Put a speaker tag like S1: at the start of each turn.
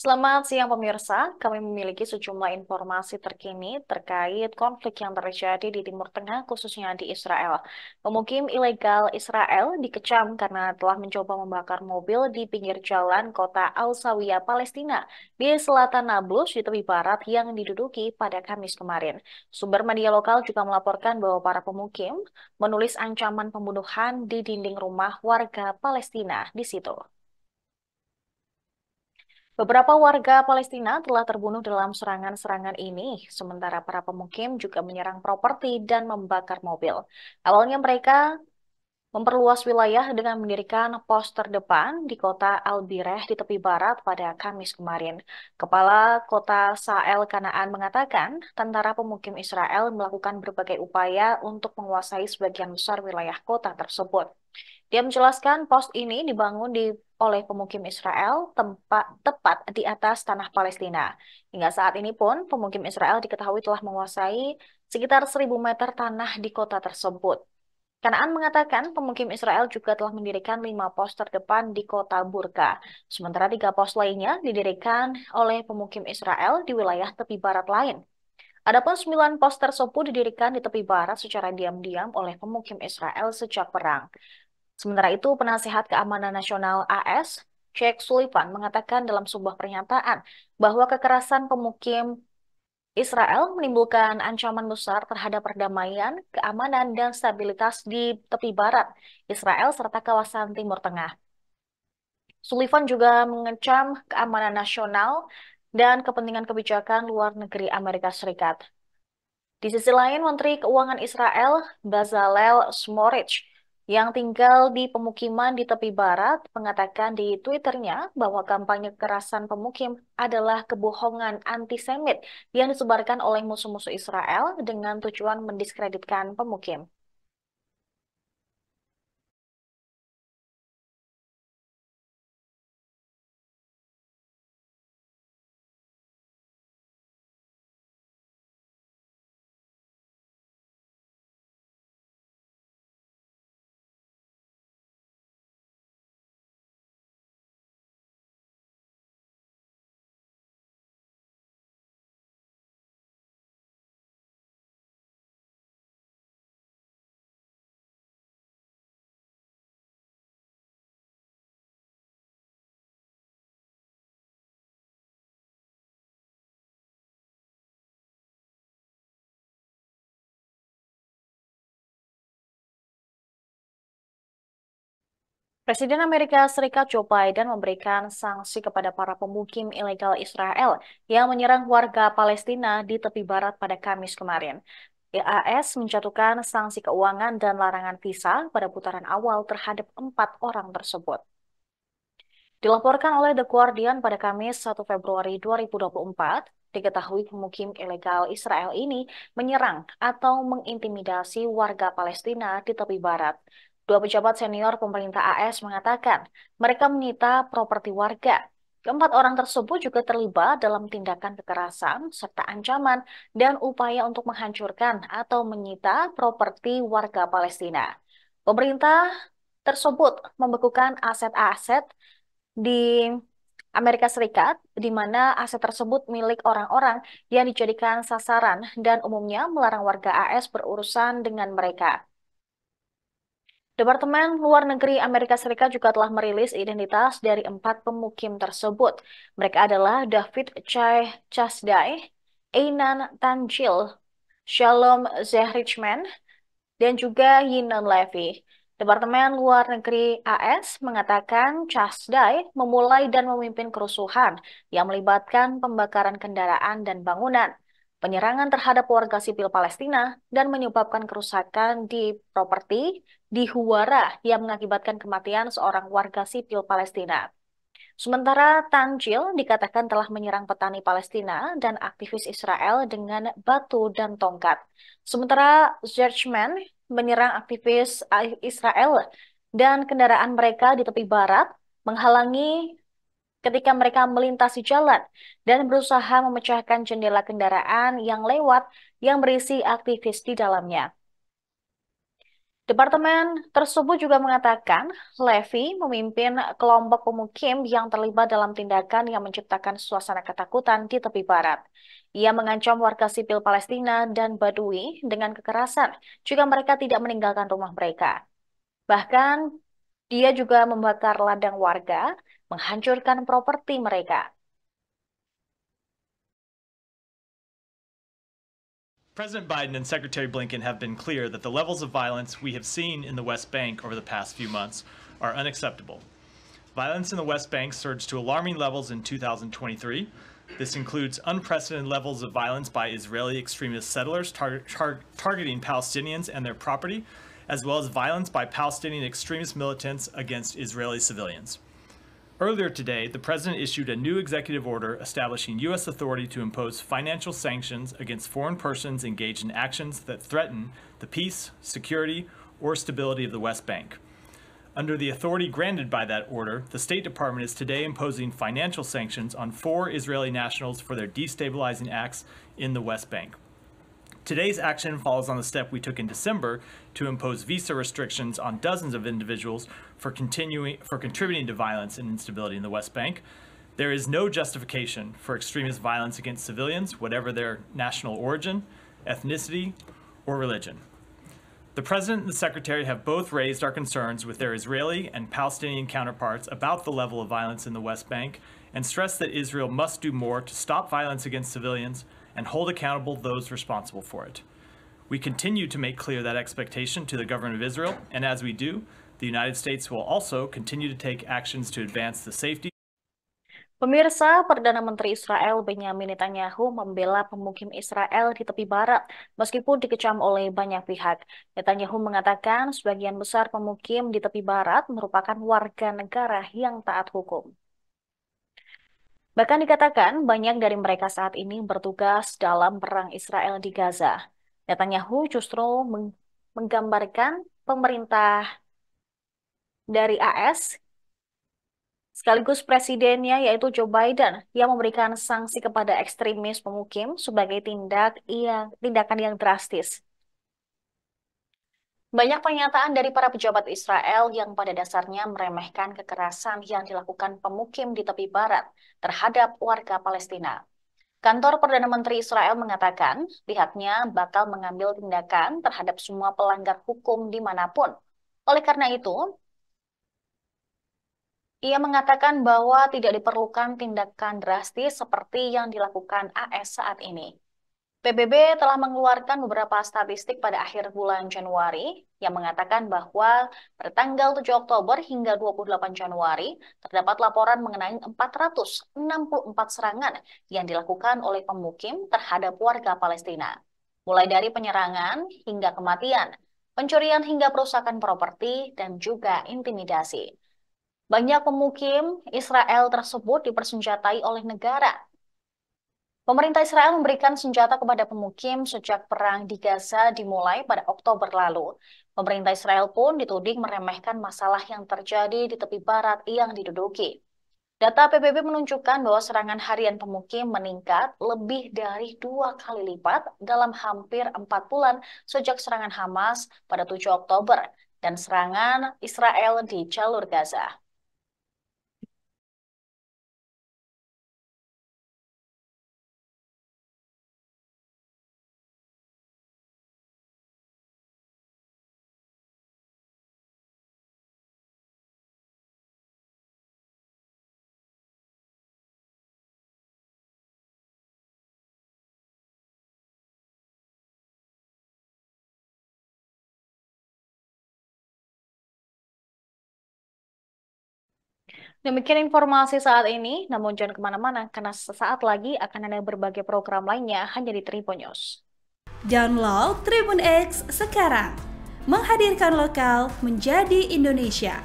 S1: Selamat siang pemirsa, kami memiliki sejumlah informasi terkini terkait konflik yang terjadi di Timur Tengah, khususnya di Israel. Pemukim ilegal Israel dikecam karena telah mencoba membakar mobil di pinggir jalan kota Al-Sawiya, Palestina, di selatan Nablus di tepi barat yang diduduki pada Kamis kemarin. Sumber media lokal juga melaporkan bahwa para pemukim menulis ancaman pembunuhan di dinding rumah warga Palestina di situ. Beberapa warga Palestina telah terbunuh dalam serangan-serangan ini, sementara para pemukim juga menyerang properti dan membakar mobil. Awalnya mereka memperluas wilayah dengan mendirikan pos terdepan di kota Al-Bireh di tepi barat pada Kamis kemarin. Kepala kota Sa'el Kanaan mengatakan tentara pemukim Israel melakukan berbagai upaya untuk menguasai sebagian besar wilayah kota tersebut. Dia menjelaskan pos ini dibangun oleh pemukim Israel tepat di atas tanah Palestina. Hingga saat ini pun, pemukim Israel diketahui telah menguasai sekitar 1.000 meter tanah di kota tersebut. Kanaan mengatakan pemukim Israel juga telah mendirikan 5 pos terdepan di kota Burka, sementara 3 pos lainnya didirikan oleh pemukim Israel di wilayah tepi barat lain. Adapun 9 pos tersebut didirikan di tepi barat secara diam-diam oleh pemukim Israel sejak perang. Sementara itu, Penasihat Keamanan Nasional AS, Jake Sullivan, mengatakan dalam sebuah pernyataan bahwa kekerasan pemukim Israel menimbulkan ancaman besar terhadap perdamaian, keamanan, dan stabilitas di tepi barat Israel serta kawasan Timur Tengah. Sullivan juga mengecam keamanan nasional dan kepentingan kebijakan luar negeri Amerika Serikat. Di sisi lain, Menteri Keuangan Israel, Bezalel Smotrich, yang tinggal di pemukiman di tepi barat, mengatakan di Twitternya bahwa kampanye kekerasan pemukim adalah kebohongan antisemit yang disebarkan oleh musuh-musuh Israel dengan tujuan mendiskreditkan pemukim. Presiden Amerika Serikat Joe Biden memberikan sanksi kepada para pemukim ilegal Israel yang menyerang warga Palestina di tepi barat pada Kamis kemarin. IAS menjatuhkan sanksi keuangan dan larangan visa pada putaran awal terhadap 4 orang tersebut. Dilaporkan oleh The Guardian pada Kamis 1 Februari 2024, diketahui pemukim ilegal Israel ini menyerang atau mengintimidasi warga Palestina di tepi barat. Dua pejabat senior pemerintah AS mengatakan mereka menyita properti warga. Keempat orang tersebut juga terlibat dalam tindakan kekerasan serta ancaman dan upaya untuk menghancurkan atau menyita properti warga Palestina. Pemerintah tersebut membekukan aset-aset di Amerika Serikat, di mana aset tersebut milik orang-orang yang dijadikan sasaran dan umumnya melarang warga AS berurusan dengan mereka. Departemen Luar Negeri Amerika Serikat juga telah merilis identitas dari 4 pemukim tersebut. Mereka adalah David Chai Chasdai, Einan Tanjil, Shalom Zehrichman, dan juga Yinon Levy. Departemen Luar Negeri AS mengatakan Chasdai memulai dan memimpin kerusuhan yang melibatkan pembakaran kendaraan dan bangunan, penyerangan terhadap warga sipil Palestina, dan menyebabkan kerusakan di properti di Huwara yang mengakibatkan kematian seorang warga sipil Palestina. Sementara Tanjil dikatakan telah menyerang petani Palestina dan aktivis Israel dengan batu dan tongkat. Sementara Zerchman menyerang aktivis Israel dan kendaraan mereka di tepi barat, menghalangi ketika mereka melintasi jalan dan berusaha memecahkan jendela kendaraan yang lewat yang berisi aktivis di dalamnya. Departemen tersebut juga mengatakan Levy memimpin kelompok pemukim yang terlibat dalam tindakan yang menciptakan suasana ketakutan di tepi barat. Ia mengancam warga sipil Palestina dan Badui dengan kekerasan jika mereka tidak meninggalkan rumah mereka. Bahkan, dia juga membakar ladang warga, menghancurkan properti mereka.
S2: President Biden and Secretary Blinken have been clear that the levels of violence we have seen in the West Bank over the past few months are unacceptable. Violence in the West Bank surged to alarming levels in 2023. This includes unprecedented levels of violence by Israeli extremist settlers targeting Palestinians and their property, as well as violence by Palestinian extremist militants against Israeli civilians. Earlier today, the President issued a new executive order establishing U.S. authority to impose financial sanctions against foreign persons engaged in actions that threaten the peace, security, or stability of the West Bank. Under the authority granted by that order, the State Department is today imposing financial sanctions on 4 Israeli nationals for their destabilizing acts in the West Bank. Today's action follows on the step we took in December to impose visa restrictions on dozens of individuals for contributing to violence and instability in the West Bank. There is no justification for extremist violence against civilians, whatever their national origin, ethnicity, or religion. The President and the Secretary have both raised our concerns with their Israeli and Palestinian counterparts about the level of violence in the West Bank and stressed that Israel must do more to stop violence against civilians and hold accountable those responsible for it. We continue to make clear that expectation to the government of Israel, and as we do, the United States will also continue to take actions to advance the safety.
S1: Pemirsa, Perdana Menteri Israel Benyamin Netanyahu membela pemukim Israel di tepi barat meskipun dikecam oleh banyak pihak. Netanyahu mengatakan sebagian besar pemukim di tepi barat merupakan warga negara yang taat hukum. Bahkan dikatakan banyak dari mereka saat ini bertugas dalam perang Israel di Gaza. Netanyahu justru menggambarkan pemerintah dari AS sekaligus presidennya yaitu Joe Biden yang memberikan sanksi kepada ekstremis pemukim sebagai tindakan yang drastis. Banyak pernyataan dari para pejabat Israel yang pada dasarnya meremehkan kekerasan yang dilakukan pemukim di tepi barat terhadap warga Palestina. Kantor Perdana Menteri Israel mengatakan pihaknya bakal mengambil tindakan terhadap semua pelanggar hukum dimanapun. Oleh karena itu, ia mengatakan bahwa tidak diperlukan tindakan drastis seperti yang dilakukan AS saat ini. PBB telah mengeluarkan beberapa statistik pada akhir bulan Januari yang mengatakan bahwa pada tanggal 7 Oktober hingga 28 Januari terdapat laporan mengenai 464 serangan yang dilakukan oleh pemukim terhadap warga Palestina. Mulai dari penyerangan hingga kematian, pencurian hingga perusakan properti, dan juga intimidasi. Banyak pemukim Israel tersebut dipersenjatai oleh negara. Pemerintah Israel memberikan senjata kepada pemukim sejak perang di Gaza dimulai pada Oktober lalu. Pemerintah Israel pun dituding meremehkan masalah yang terjadi di tepi barat yang diduduki. Data PBB menunjukkan bahwa serangan harian pemukim meningkat lebih dari 2 kali lipat dalam hampir 4 bulan sejak serangan Hamas pada 7 Oktober dan serangan Israel di jalur Gaza. Demikian informasi saat ini, namun jangan kemana-mana karena sesaat lagi akan ada berbagai program lainnya hanya di Tribun News.
S3: Download Tribun X sekarang, menghadirkan lokal menjadi Indonesia.